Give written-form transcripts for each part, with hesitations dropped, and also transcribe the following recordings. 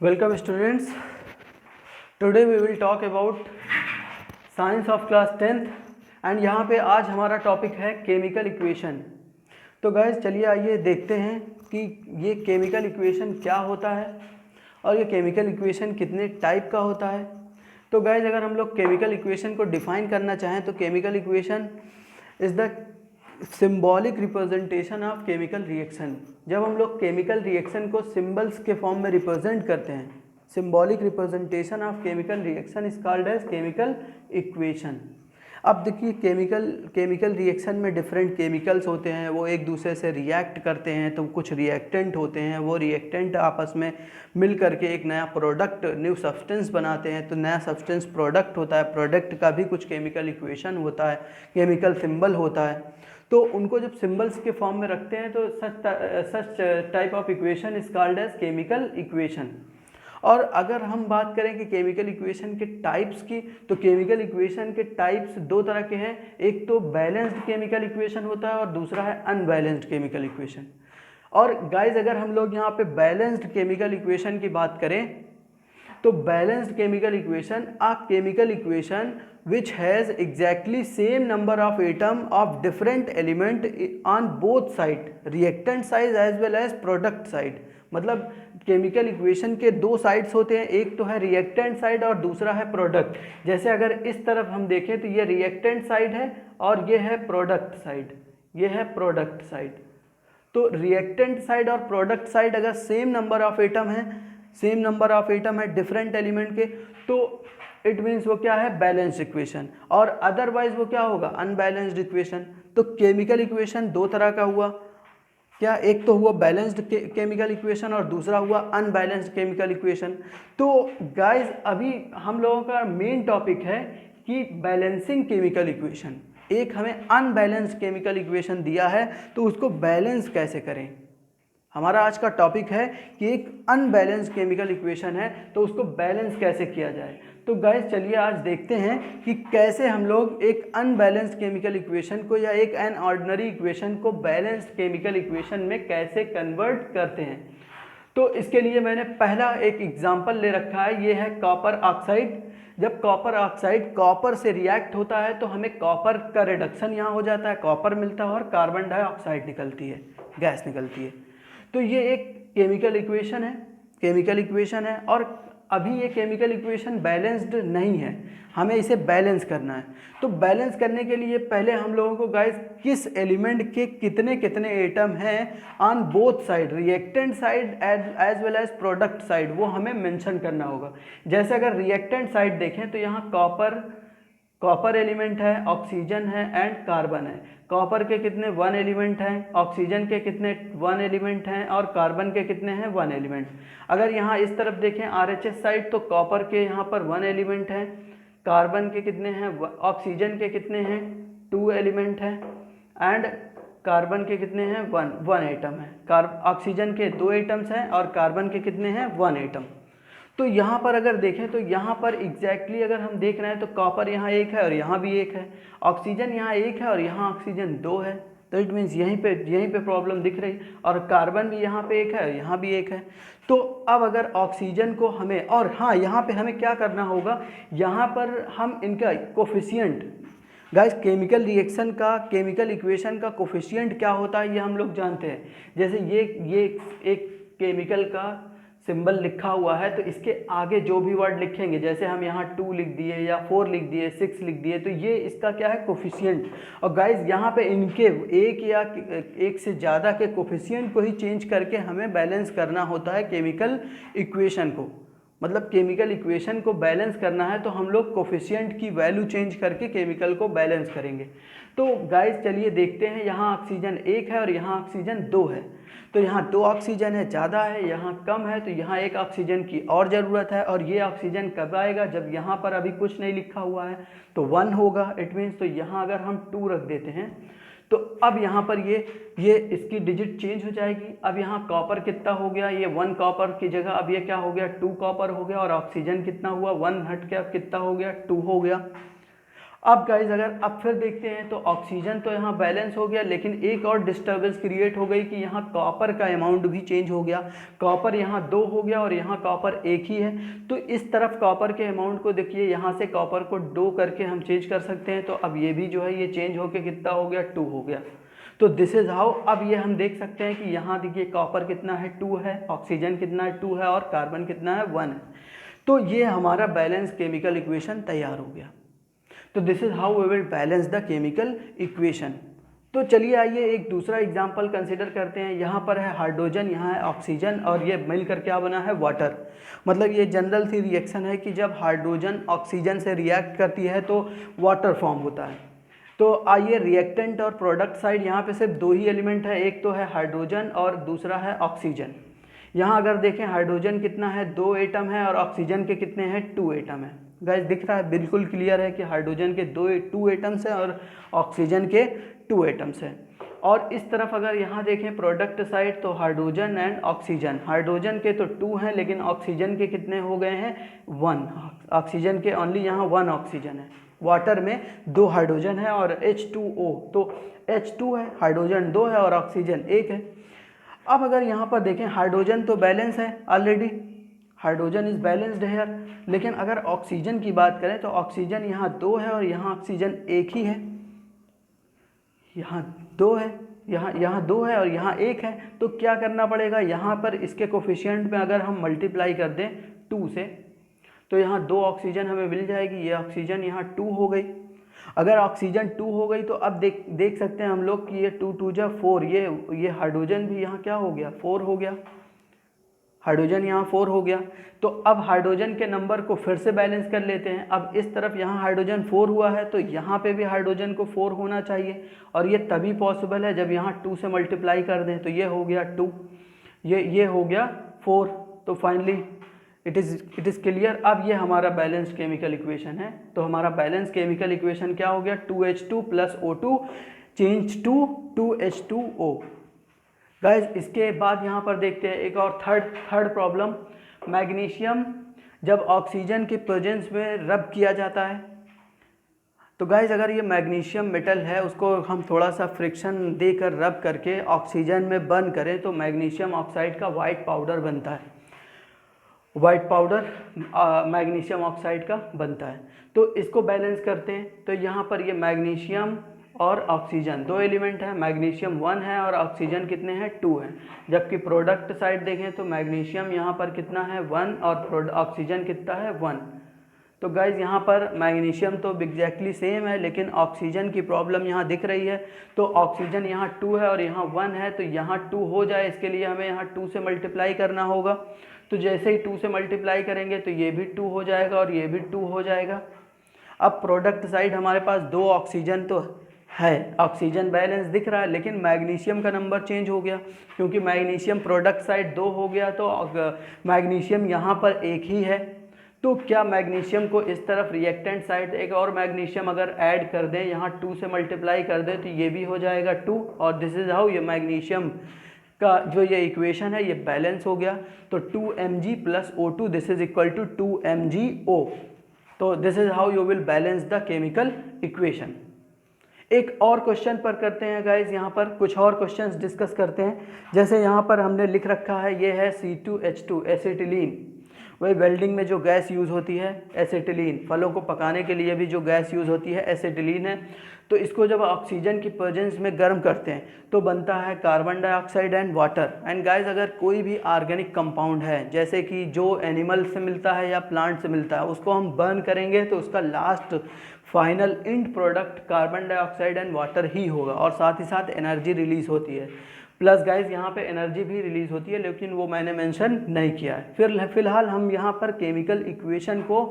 Welcome students. Today we will talk about science of class 10th and यहाँ पे आज हमारा टॉपिक है केमिकल इक्वेशन। तो गाइज चलिए आइए देखते हैं कि ये केमिकल इक्वेशन क्या होता है और ये केमिकल इक्वेशन कितने टाइप का होता है। तो गाइज अगर हम लोग केमिकल इक्वेशन को डिफाइन करना चाहें तो chemical equation is the symbolic representation of chemical reaction. जब हम लोग केमिकल रिएक्शन को सिंबल्स के फॉर्म में रिप्रेजेंट करते हैं, symbolic representation of chemical reaction is called as chemical equation. अब देखिए केमिकल रिएक्शन में डिफरेंट केमिकल्स होते हैं, वो एक दूसरे से रिएक्ट करते हैं, तो कुछ रिएक्टेंट होते हैं, वो रिएक्टेंट आपस में मिल करके एक नया प्रोडक्ट न्यू सब्सटेंस बनाते हैं। तो नया सब्सटेंस प्रोडक्ट होता है, प्रोडक्ट का भी कुछ केमिकल इक्वेशन होता है, केमिकल सिंबल होता है। तो उनको जब सिंबल्स के फॉर्म में रखते हैं तो such type of equation is called as chemical equation. और अगर हम बात करें कि केमिकल इक्वेशन के टाइप्स की, तो केमिकल इक्वेशन के टाइप्स दो तरह के हैं। एक तो बैलेंस्ड केमिकल इक्वेशन होता है और दूसरा है अनबैलेंस्ड केमिकल इक्वेशन। और गाइज अगर हम लोग यहाँ पे बैलेंस्ड केमिकल इक्वेशन की बात करें तो balanced chemical equation a chemical equation which has exactly same number of atom of different element on both side, reactant side as well as product side। मतलब केमिकल इक्वेशन के दो sides होते हैं, एक तो है रिएक्टेंट साइड और दूसरा है प्रोडक्ट। जैसे अगर इस तरफ हम देखें तो ये रिएक्टेंट साइड है और ये है प्रोडक्ट साइड, ये है प्रोडक्ट साइड। तो रिएक्टेंट साइड और प्रोडक्ट साइड अगर सेम नंबर ऑफ एटम है, सेम नंबर ऑफ एटम है डिफरेंट एलिमेंट के, तो इट मीन्स वो क्या है, बैलेंस्ड इक्वेशन। और अदरवाइज वो क्या होगा, अनबैलेंस्ड इक्वेशन। तो केमिकल इक्वेशन दो तरह का हुआ, क्या, एक तो हुआ बैलेंस्ड केमिकल इक्वेशन और दूसरा हुआ अनबैलेंस्ड केमिकल इक्वेशन। तो गाइज अभी हम लोगों का मेन टॉपिक है कि बैलेंसिंग केमिकल इक्वेशन। एक हमें अनबैलेंस्ड केमिकल इक्वेशन दिया है तो उसको बैलेंस कैसे करें। हमारा आज का टॉपिक है कि एक अनबैलेंस्ड केमिकल इक्वेशन है तो उसको बैलेंस कैसे किया जाए। तो गाइस चलिए आज देखते हैं कि कैसे हम लोग एक अनबैलेंस्ड केमिकल इक्वेशन को या एक अनऑर्डिनरी इक्वेशन को बैलेंस्ड केमिकल इक्वेशन में कैसे कन्वर्ट करते हैं। तो इसके लिए मैंने पहला एक एग्जांपल ले रखा है, ये है कॉपर ऑक्साइड। जब कॉपर ऑक्साइड कॉपर से रिएक्ट होता है तो हमें कॉपर का रिडक्शन यहाँ हो जाता है, कॉपर मिलता है और कार्बन डाइऑक्साइड निकलती है, गैस निकलती है। तो ये एक केमिकल इक्वेशन है, केमिकल इक्वेशन है। और अभी ये केमिकल इक्वेशन बैलेंस्ड नहीं है, हमें इसे बैलेंस करना है। तो बैलेंस करने के लिए पहले हम लोगों को गाइस किस एलिमेंट के कितने कितने एटम हैं on both side, reactant side as well as product side, वो हमें मेंशन करना होगा। जैसे अगर रिएक्टेंट साइड देखें तो यहाँ कॉपर एलिमेंट है, ऑक्सीजन है एंड कार्बन है। कॉपर के कितने 1 एलिमेंट हैं, ऑक्सीजन के कितने 1 एलिमेंट हैं और कार्बन के कितने हैं 1 एलिमेंट। अगर यहाँ इस तरफ देखें आरएचएस साइड तो कॉपर के यहाँ पर 1 एलिमेंट हैं, कार्बन के कितने हैं, ऑक्सीजन के कितने हैं 2 एलिमेंट हैं एंड कार्बन के कितने हैं 1 एटम है। ऑक्सीजन के 2 एटम्स हैं और कार्बन के कितने हैं 1 एटम। तो यहाँ पर अगर देखें तो यहाँ पर एग्जैक्टली अगर हम देख रहे हैं तो कॉपर यहाँ एक है और यहाँ भी एक है, ऑक्सीजन यहाँ एक है और यहाँ ऑक्सीजन 2 है। तो इट मीन्स यहीं पे प्रॉब्लम दिख रही, और कार्बन भी यहाँ पे एक है और यहाँ भी एक है। तो अब अगर ऑक्सीजन को हमें, और हाँ यहाँ पे हमें क्या करना होगा, यहाँ पर हम इनका कोफिशिएंट, गाइस केमिकल रिएक्शन का, केमिकल इक्वेशन का कोफिशिएंट क्या होता है ये हम लोग जानते हैं। जैसे ये एक केमिकल का सिंबल लिखा हुआ है तो इसके आगे जो भी वर्ड लिखेंगे, जैसे हम यहाँ 2 लिख दिए या 4 लिख दिए, 6 लिख दिए, तो ये इसका क्या है, कोफिशिएंट। और गाइज यहाँ पे इनके एक या एक से ज़्यादा के कोफिशिएंट को ही चेंज करके हमें बैलेंस करना होता है केमिकल इक्वेशन को। मतलब केमिकल इक्वेशन को बैलेंस करना है तो हम लोग कोफिशिएंट की वैल्यू चेंज करके केमिकल को बैलेंस करेंगे। तो गाइज चलिए देखते हैं, यहाँ ऑक्सीजन 1 है और यहाँ ऑक्सीजन 2 है। तो यहाँ 2 ऑक्सीजन है, ज़्यादा है, यहाँ कम है, तो यहाँ 1 ऑक्सीजन की और ज़रूरत है। और ये ऑक्सीजन कब आएगा, जब यहाँ पर अभी कुछ नहीं लिखा हुआ है तो 1 होगा। इट मीन्स तो यहाँ अगर हम 2 रख देते हैं तो अब यहाँ पर ये इसकी डिजिट चेंज हो जाएगी। अब यहाँ कॉपर कितना हो गया, ये 1 कॉपर की जगह अब ये क्या हो गया, 2 कॉपर हो गया। और ऑक्सीजन कितना हुआ, 1 हट के अब कितना हो गया, 2 हो गया। अब गाइज अगर अब फिर देखते हैं तो ऑक्सीजन तो यहाँ बैलेंस हो गया, लेकिन एक और डिस्टर्बेंस क्रिएट हो गई कि यहाँ कॉपर का अमाउंट भी चेंज हो गया। कॉपर यहाँ 2 हो गया और यहाँ कॉपर 1 ही है। तो इस तरफ कॉपर के अमाउंट को देखिए, यहाँ से कॉपर को 2 करके हम चेंज कर सकते हैं। तो अब ये भी जो है ये चेंज होके कितना हो गया, 2 हो गया। तो दिस इज हाउ। अब ये हम देख सकते हैं कि यहाँ देखिए कॉपर कितना है, 2 है, ऑक्सीजन कितना है, 2 है, और कार्बन कितना है, 1 है। तो ये हमारा बैलेंस केमिकल इक्वेशन तैयार हो गया। तो this is how we will balance the chemical equation. तो चलिए आइए एक दूसरा एग्जांपल कंसिडर करते हैं। यहाँ पर है हाइड्रोजन, यहाँ है ऑक्सीजन, और ये मिलकर क्या बना है, वाटर। मतलब ये जनरल सी रिएक्शन है कि जब हाइड्रोजन ऑक्सीजन से रिएक्ट करती है तो वाटर फॉर्म होता है। तो आइए रिएक्टेंट और प्रोडक्ट साइड, यहाँ पे सिर्फ 2 ही एलिमेंट है, एक तो है हाइड्रोजन और दूसरा है ऑक्सीजन। यहाँ अगर देखें हाइड्रोजन कितना है, 2 एटम है, और ऑक्सीजन के कितने हैं, 2 एटम है। गाइस दिख रहा है, बिल्कुल क्लियर है कि हाइड्रोजन के 2 एटम्स हैं और ऑक्सीजन के 2 एटम्स हैं। और इस तरफ अगर यहाँ देखें प्रोडक्ट साइड, तो हाइड्रोजन एंड ऑक्सीजन, हाइड्रोजन के तो 2 हैं लेकिन ऑक्सीजन के कितने हो गए हैं, 1। ऑक्सीजन के ओनली यहाँ 1 ऑक्सीजन है। वाटर में 2 हाइड्रोजन है और H2O, तो H2 है, हाइड्रोजन 2 है और ऑक्सीजन 1 है। अब अगर यहाँ पर देखें हाइड्रोजन तो बैलेंस है already, hydrogen is balanced here. लेकिन अगर ऑक्सीजन की बात करें तो ऑक्सीजन यहाँ 2 है और यहाँ ऑक्सीजन 1 ही है। यहाँ 2 है, यहाँ 2 है और यहाँ 1 है। तो क्या करना पड़ेगा, यहाँ पर इसके कोफिशिएंट में अगर हम मल्टीप्लाई कर दें 2 से, तो यहाँ 2 ऑक्सीजन हमें मिल जाएगी। ये ऑक्सीजन यहाँ 2 हो गई। अगर ऑक्सीजन 2 हो गई तो अब देख सकते हैं हम लोग कि ये 2 2 जा 4, ये हाइड्रोजन भी यहाँ क्या हो गया, 4 हो गया। हाइड्रोजन यहाँ 4 हो गया। तो अब हाइड्रोजन के नंबर को फिर से बैलेंस कर लेते हैं। अब इस तरफ यहाँ हाइड्रोजन 4 हुआ है तो यहाँ पे भी हाइड्रोजन को 4 होना चाहिए, और ये तभी पॉसिबल है जब यहाँ 2 से मल्टीप्लाई कर दें। तो ये हो गया 2, ये हो गया 4। तो फाइनली इट इज़ क्लियर। अब ये हमारा बैलेंस्ड केमिकल इक्वेशन है। तो हमारा बैलेंस केमिकल इक्वेशन क्या हो गया, 2H2 + O2 change to 2H2O। Guys इसके बाद यहाँ पर देखते हैं एक और थर्ड प्रॉब्लम। मैग्नीशियम जब ऑक्सीजन के प्रेजेंस में रब किया जाता है, तो गाइज अगर ये मैग्नीशियम मेटल है उसको हम थोड़ा सा फ्रिक्शन देकर रब करके ऑक्सीजन में बर्न करें तो मैग्नीशियम ऑक्साइड का वाइट पाउडर बनता है। वाइट पाउडर मैग्नीशियम ऑक्साइड का बनता है। तो इसको बैलेंस करते हैं। तो यहाँ पर ये मैग्नीशियम और ऑक्सीजन 2 एलिमेंट है, मैग्नीशियम 1 है और ऑक्सीजन कितने हैं, 2 हैं। जबकि प्रोडक्ट साइड देखें तो मैग्नीशियम यहाँ पर कितना है, 1, और ऑक्सीजन कितना है, 1। तो गाइज यहाँ पर मैग्नीशियम तो एग्जैक्टली सेम है, लेकिन ऑक्सीजन की प्रॉब्लम यहाँ दिख रही है। तो ऑक्सीजन यहाँ 2 है और यहाँ 1 है, तो यहाँ 2 हो जाए इसके लिए हमें यहाँ 2 से मल्टीप्लाई करना होगा। तो जैसे ही 2 से मल्टीप्लाई करेंगे तो ये भी 2 हो जाएगा और ये भी 2 हो जाएगा। अब प्रोडक्ट साइड हमारे पास 2 ऑक्सीजन तो है, ऑक्सीजन बैलेंस दिख रहा है, लेकिन मैग्नीशियम का नंबर चेंज हो गया क्योंकि मैग्नीशियम प्रोडक्ट साइड 2 हो गया। तो मैग्नीशियम यहाँ पर 1 ही है। तो क्या मैग्नीशियम को इस तरफ रिएक्टेंट साइड एक और मैग्नीशियम अगर ऐड कर दें, यहाँ 2 से मल्टीप्लाई कर दें तो ये भी हो जाएगा 2। और दिस इज हाउ ये मैग्नीशियम का जो ये इक्वेशन है ये बैलेंस हो गया। तो 2Mg + O2 this is equal to 2MgO। तो this is how you will balance the chemical equation. एक और क्वेश्चन पर करते हैं गाइज, यहाँ पर कुछ और क्वेश्चंस डिस्कस करते हैं। जैसे यहाँ पर हमने लिख रखा है, ये है C2H2 एसिटिलीन। वही वेल्डिंग में जो गैस यूज़ होती है एसिटिलीन, फलों को पकाने के लिए भी जो गैस यूज़ होती है एसिटिलीन है। तो इसको जब ऑक्सीजन की प्रेजेंस में गर्म करते हैं तो बनता है carbon dioxide and water. And guys अगर कोई भी ऑर्गेनिक कंपाउंड है, जैसे कि जो एनिमल से मिलता है या प्लांट से मिलता है, उसको हम बर्न करेंगे तो उसका last final end product carbon dioxide and water ही होगा, और साथ ही साथ एनर्जी रिलीज़ होती है। प्लस गाइज यहाँ पे एनर्जी भी रिलीज़ होती है, लेकिन वो मैंने मेंशन नहीं किया है। फिलहाल हम यहाँ पर केमिकल इक्वेशन को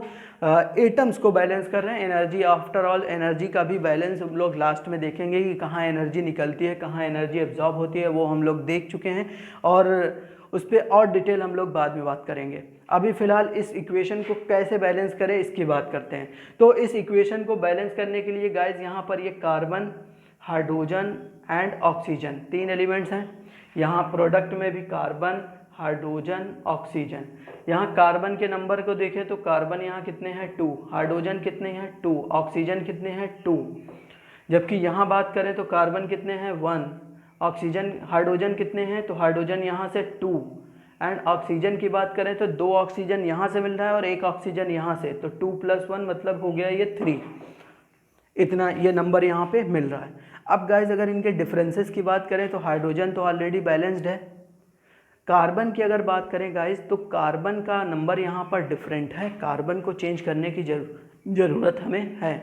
एटम्स को बैलेंस कर रहे हैं। एनर्जी, आफ्टर ऑल एनर्जी का भी बैलेंस हम लोग लास्ट में देखेंगे कि कहाँ एनर्जी निकलती है, कहाँ एनर्जी एब्जॉर्ब होती है, वो हम लोग देख चुके हैं और उस पर और डिटेल हम लोग बाद में बात करेंगे। अभी फ़िलहाल इस इक्वेशन को कैसे बैलेंस करें इसकी बात करते हैं। तो इस इक्वेशन को बैलेंस करने के लिए गाइज यहाँ पर ये carbon, hydrogen and oxygen 3 elements हैं। यहाँ प्रोडक्ट में भी कार्बन, हाइड्रोजन ऑक्सीजन। यहाँ कार्बन के नंबर को देखें तो कार्बन यहाँ कितने हैं 2, हाइड्रोजन कितने हैं 2, ऑक्सीजन कितने हैं 2। जबकि यहाँ बात करें तो कार्बन कितने हैं 1, ऑक्सीजन हाइड्रोजन कितने हैं तो हाइड्रोजन यहाँ से 2, एंड ऑक्सीजन की बात करें तो 2 ऑक्सीजन यहाँ से मिल रहा है और 1 ऑक्सीजन यहाँ से, तो 2 + 1 मतलब हो गया ये 3। इतना ये नंबर यहाँ पे मिल रहा है। अब गाइज अगर इनके डिफरेंसेस की बात करें तो हाइड्रोजन तो ऑलरेडी बैलेंस्ड है। कार्बन की अगर बात करें गाइज तो कार्बन का नंबर यहाँ पर डिफरेंट है, कार्बन को चेंज करने की ज़रूरत हमें है,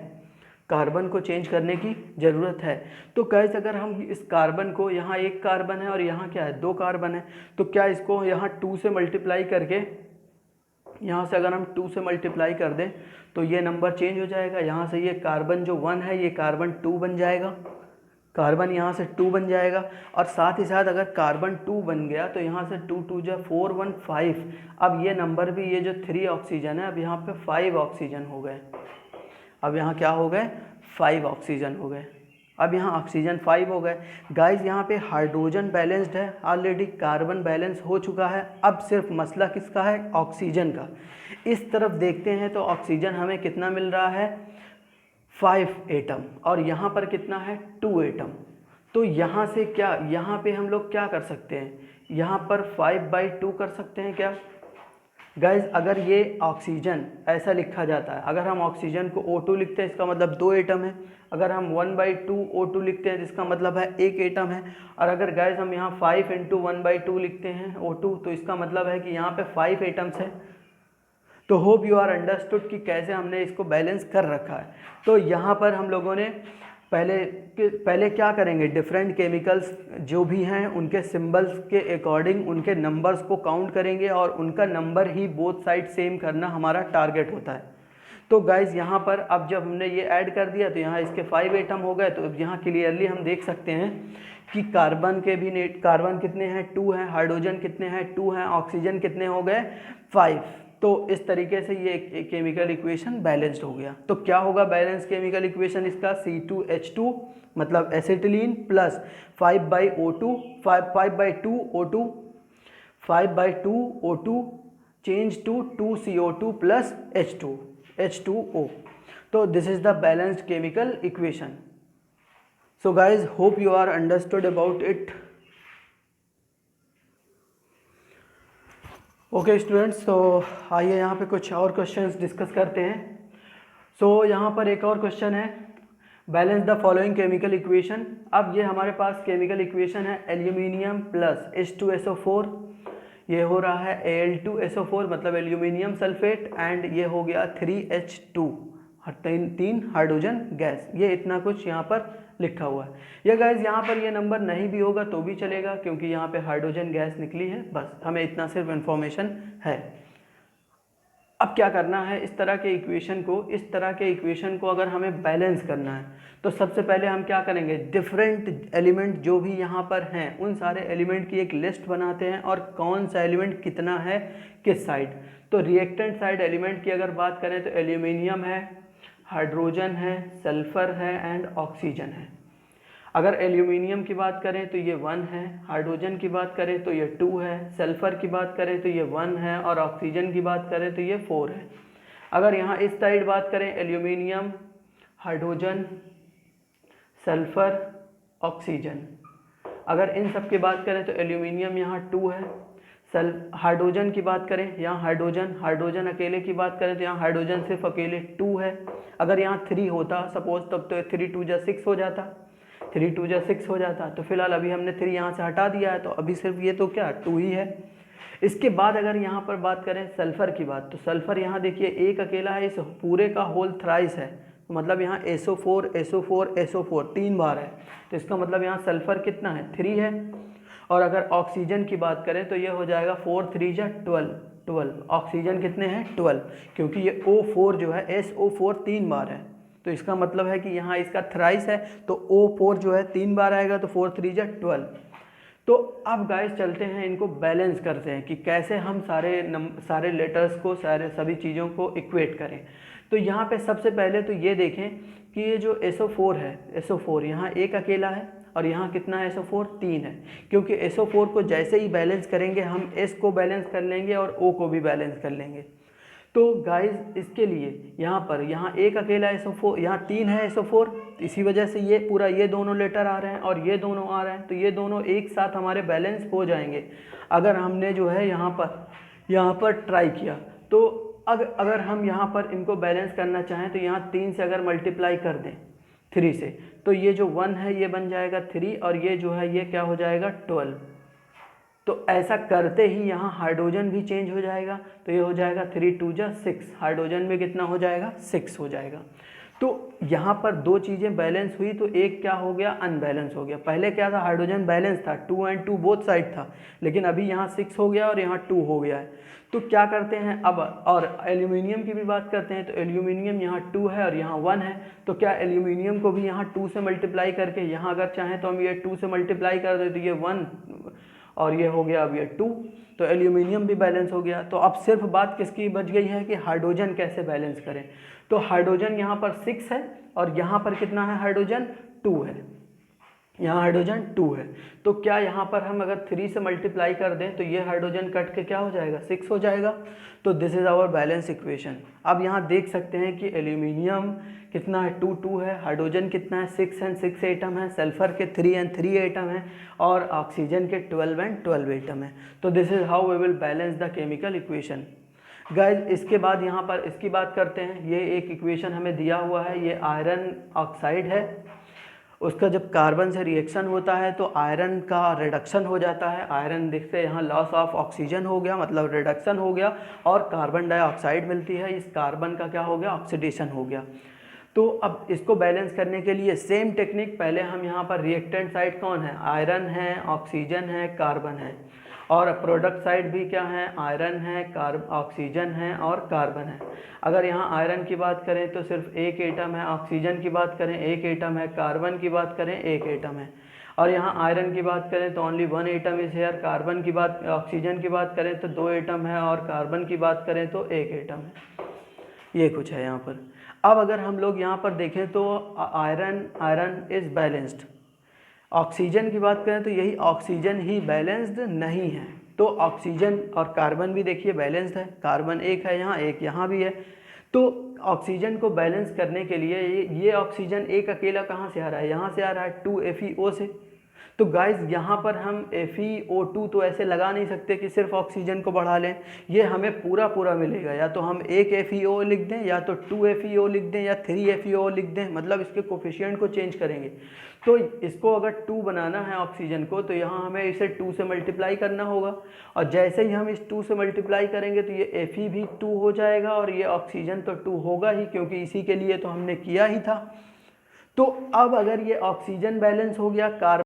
कार्बन को चेंज करने की ज़रूरत है। तो गाइज अगर हम इस कार्बन को, यहाँ 1 कार्बन है और यहाँ क्या है 2 कार्बन है, तो क्या इसको यहाँ 2 से मल्टीप्लाई करके, यहाँ से अगर हम 2 से मल्टीप्लाई कर दें तो ये नंबर चेंज हो जाएगा। यहाँ से ये कार्बन जो 1 है ये कार्बन 2 बन जाएगा, कार्बन यहाँ से 2 बन जाएगा। और साथ ही साथ अगर कार्बन 2 बन गया तो यहाँ से 2 2 जा 4 1 5। अब ये नंबर भी, ये जो 3 ऑक्सीजन है अब यहाँ पे 5 ऑक्सीजन हो गए, अब यहाँ क्या हो गए 5 ऑक्सीजन हो गए, अब यहाँ ऑक्सीजन 5 हो गए। गाइस यहाँ पे हाइड्रोजन बैलेंस्ड है ऑलरेडी, कार्बन बैलेंस हो चुका है, अब सिर्फ मसला किसका है ऑक्सीजन का। इस तरफ देखते हैं तो ऑक्सीजन हमें कितना मिल रहा है 5 एटम और यहाँ पर कितना है 2 एटम। तो यहाँ से क्या, यहाँ पे हम लोग क्या कर सकते हैं, यहाँ पर 5/2 कर सकते हैं क्या गाइज। अगर ये ऑक्सीजन ऐसा लिखा जाता है, अगर हम ऑक्सीजन को O2 लिखते हैं इसका मतलब 2 एटम है, अगर हम 1/2 O2 लिखते हैं जिसका मतलब है 1 एटम है, और अगर गाइज हम यहाँ 5 × 1/2 लिखते हैं O2 तो इसका मतलब है कि यहाँ पे 5 एटम्स है। तो होप यू आर अंडरस्टूड कि कैसे हमने इसको बैलेंस कर रखा है। तो यहाँ पर हम लोगों ने पहले क्या करेंगे, डिफरेंट केमिकल्स जो भी हैं उनके सिंबल्स के अकॉर्डिंग उनके नंबर्स को काउंट करेंगे और उनका नंबर ही बोथ साइड सेम करना हमारा टारगेट होता है। तो गाइज यहाँ पर अब जब हमने ये ऐड कर दिया तो यहाँ इसके 5 एटम हो गए। तो अब यहाँ क्लियरली हम देख सकते हैं कि कार्बन के भी कार्बन कितने हैं 2 हैं, हाइड्रोजन कितने हैं 2 हैं, ऑक्सीजन कितने हो गए 5। तो इस तरीके से ये केमिकल इक्वेशन बैलेंस्ड हो गया। तो क्या होगा बैलेंस केमिकल इक्वेशन इसका, C2H2 मतलब acetylene plus 5/O2 5/2 O2 5/2 O2 change to 2CO2 plus H2O। तो this is the balanced chemical equation. So guys hope you are understood about it. Okay students, तो आइए यहाँ पे कुछ और क्वेश्चंस डिस्कस करते हैं। सो यहाँ पर एक और क्वेश्चन है, balance the following chemical equation. अब ये हमारे पास केमिकल इक्वेशन है एल्यूमिनियम प्लस H2SO4, ये हो रहा है Al2SO4 मतलब एल्यूमिनियम सल्फेट, एंड ये हो गया 3H2 तीन हाइड्रोजन गैस। ये इतना कुछ यहाँ पर लिखा हुआ है। ये गाइज यहाँ पर ये नंबर नहीं भी होगा तो भी चलेगा क्योंकि यहाँ पे हाइड्रोजन गैस निकली है, बस हमें इतना सिर्फ इन्फॉर्मेशन है। अब क्या करना है, इस तरह के इक्वेशन को अगर हमें बैलेंस करना है तो सबसे पहले हम क्या करेंगे, डिफरेंट एलिमेंट जो भी यहाँ पर हैं उन सारे एलिमेंट की एक लिस्ट बनाते हैं और कौन सा एलिमेंट कितना है किस साइड। तो रिएक्टेंट साइड एलिमेंट की अगर बात करें तो एल्यूमिनियम है, हाइड्रोजन है, सल्फर है एंड ऑक्सीजन है। अगर एल्यूमिनियम की बात करें तो ये 1 है, हाइड्रोजन की बात करें तो ये 2 है, सल्फर की बात करें तो ये 1 है और ऑक्सीजन की बात करें तो ये 4 है। अगर यहाँ इस साइड बात करें एल्यूमिनियम, हाइड्रोजन, सल्फर, ऑक्सीजन, अगर इन सब की बात करें तो एल्यूमिनियम यहाँ 2 है, हाइड्रोजन की बात करें यहाँ हाइड्रोजन अकेले की बात करें तो यहाँ हाइड्रोजन सिर्फ अकेले 2 है। अगर यहाँ 3 होता सपोज तब तो 3 2 जा 6 हो जाता, 3 2 जा 6 हो जाता। तो फिलहाल अभी हमने 3 यहाँ से हटा दिया है तो अभी सिर्फ ये तो क्या 2 ही है। इसके बाद अगर यहाँ पर बात करें सल्फर की बात, तो सल्फर यहाँ देखिए एक अकेला है, इस पूरे का होल थ्राइस है, तो मतलब यहाँ SO4 SO4 SO4 3 बार है। तो इसका मतलब यहाँ सल्फर कितना है 3 है। और अगर ऑक्सीजन की बात करें तो ये हो जाएगा 4 3 जा 12, ऑक्सीजन कितने हैं 12, क्योंकि ये O4 जो है SO4 3 बार है। तो इसका मतलब है कि यहाँ इसका थ्राइस है तो O4 जो है 3 बार आएगा तो 4 3 जा 12। तो अब गाइस चलते हैं इनको बैलेंस करते हैं कि कैसे हम सारे लेटर्स को सभी चीज़ों को इक्वेट करें। तो यहाँ पे सबसे पहले तो ये देखें कि ये जो SO4 है, SO4 यहाँ एक अकेला है और यहाँ कितना है SO4 3 है, क्योंकि SO4 को जैसे ही बैलेंस करेंगे हम S को बैलेंस कर लेंगे और O को भी बैलेंस कर लेंगे। तो गाइस इसके लिए यहाँ एक अकेला SO4, यहाँ 3 है SO4, इसी वजह से ये पूरा ये दोनों लेटर आ रहे हैं और ये दोनों आ रहे हैं, तो ये दोनों एक साथ हमारे बैलेंस हो जाएंगे अगर हमने जो है यहाँ पर ट्राई किया। तो अगर हम यहाँ पर इनको बैलेंस करना चाहें तो यहाँ 3 से अगर मल्टीप्लाई कर दें 3 से, तो ये जो 1 है ये बन जाएगा 3 और ये जो है ये क्या हो जाएगा 12। तो ऐसा करते ही यहाँ हाइड्रोजन भी चेंज हो जाएगा, तो ये हो जाएगा 3 2 जा 6, हाइड्रोजन में कितना हो जाएगा 6 हो जाएगा। तो यहाँ पर दो चीज़ें बैलेंस हुई, तो एक क्या हो गया अनबैलेंस हो गया। पहले क्या था, हाइड्रोजन बैलेंस था, 2 और 2 बोथ साइड था, लेकिन अभी यहाँ 6 हो गया और यहाँ 2 हो गया है। तो क्या करते हैं अब, और एल्यूमिनियम की भी बात करते हैं, तो एल्यूमिनियम यहाँ 2 है और यहाँ 1 है, तो क्या एल्यूमिनियम को भी यहाँ 2 से मल्टीप्लाई करके, यहाँ अगर चाहें तो हम ये 2 से मल्टीप्लाई कर दें तो ये 1 और ये हो गया अब ये 2, तो एल्यूमिनियम भी बैलेंस हो गया। तो अब सिर्फ बात किसकी बच गई है कि हाइड्रोजन कैसे बैलेंस करें। तो हाइड्रोजन यहाँ पर 6 है और यहाँ पर कितना है हाइड्रोजन 2 है, यहाँ हाइड्रोजन 2 है। तो क्या यहाँ पर हम अगर 3 से मल्टीप्लाई कर दें तो ये हाइड्रोजन कट के क्या हो जाएगा 6 हो जाएगा। तो this is our balance equation. अब यहाँ देख सकते हैं कि एल्यूमिनियम कितना है 2 2 है, हाइड्रोजन कितना है 6 एंड 6 एटम है, सल्फर के 3 एंड 3 एटम है और ऑक्सीजन के 12 एंड 12 एटम है। तो this is how we will balance the chemical equation. Guys इसके बाद यहाँ पर इसकी बात करते हैं। ये एक इक्वेशन हमें दिया हुआ है, ये आयरन ऑक्साइड है, उसका जब कार्बन से रिएक्शन होता है तो आयरन का रिडक्शन हो जाता है। आयरन देखते हैं यहाँ लॉस ऑफ ऑक्सीजन हो गया, मतलब रिडक्शन हो गया, और कार्बन डाइऑक्साइड मिलती है, इस कार्बन का क्या हो गया ऑक्सीडेशन हो गया। तो अब इसको बैलेंस करने के लिए सेम टेक्निक, पहले हम यहाँ पर रिएक्टेंट साइड कौन है, आयरन है, ऑक्सीजन है, कार्बन है, और प्रोडक्ट साइड भी क्या है, आयरन है, ऑक्सीजन है और कार्बन है। अगर यहाँ आयरन की बात करें तो सिर्फ एक एटम है, ऑक्सीजन की बात करें एक एटम है, कार्बन की बात करें एक एटम है, और यहाँ आयरन की बात करें तो only 1 atom is here, carbon की बात ऑक्सीजन की बात करें तो 2 एटम है, और कार्बन की बात करें तो 1 एटम है। ये कुछ है यहाँ पर। अब अगर हम लोग यहाँ पर देखें तो आयरन इज़ बैलेंस्ड। ऑक्सीजन की बात करें तो यही ऑक्सीजन ही बैलेंस्ड नहीं है। तो ऑक्सीजन और कार्बन भी देखिए बैलेंस्ड है, कार्बन एक है यहाँ, एक यहाँ भी है। तो ऑक्सीजन को बैलेंस करने के लिए ये ऑक्सीजन एक अकेला कहाँ से आ रहा है, यहाँ से आ रहा है 2FeO से। तो गाइस यहाँ पर हम FeO2 तो ऐसे लगा नहीं सकते कि सिर्फ ऑक्सीजन को बढ़ा लें, ये हमें पूरा मिलेगा। या तो हम एक FeO लिख दें, या तो 2FeO लिख दें, या 3FeO लिख दें, मतलब इसके कोफिशिएंट को चेंज करेंगे। तो इसको अगर 2 बनाना है ऑक्सीजन को, तो यहाँ हमें इसे 2 से मल्टीप्लाई करना होगा, और जैसे ही हम इस 2 से मल्टीप्लाई करेंगे तो ये Fe भी 2 हो जाएगा, और ये ऑक्सीजन तो 2 होगा ही, क्योंकि इसी के लिए तो हमने किया ही था। तो अब अगर ये ऑक्सीजन बैलेंस हो गया, कार्बन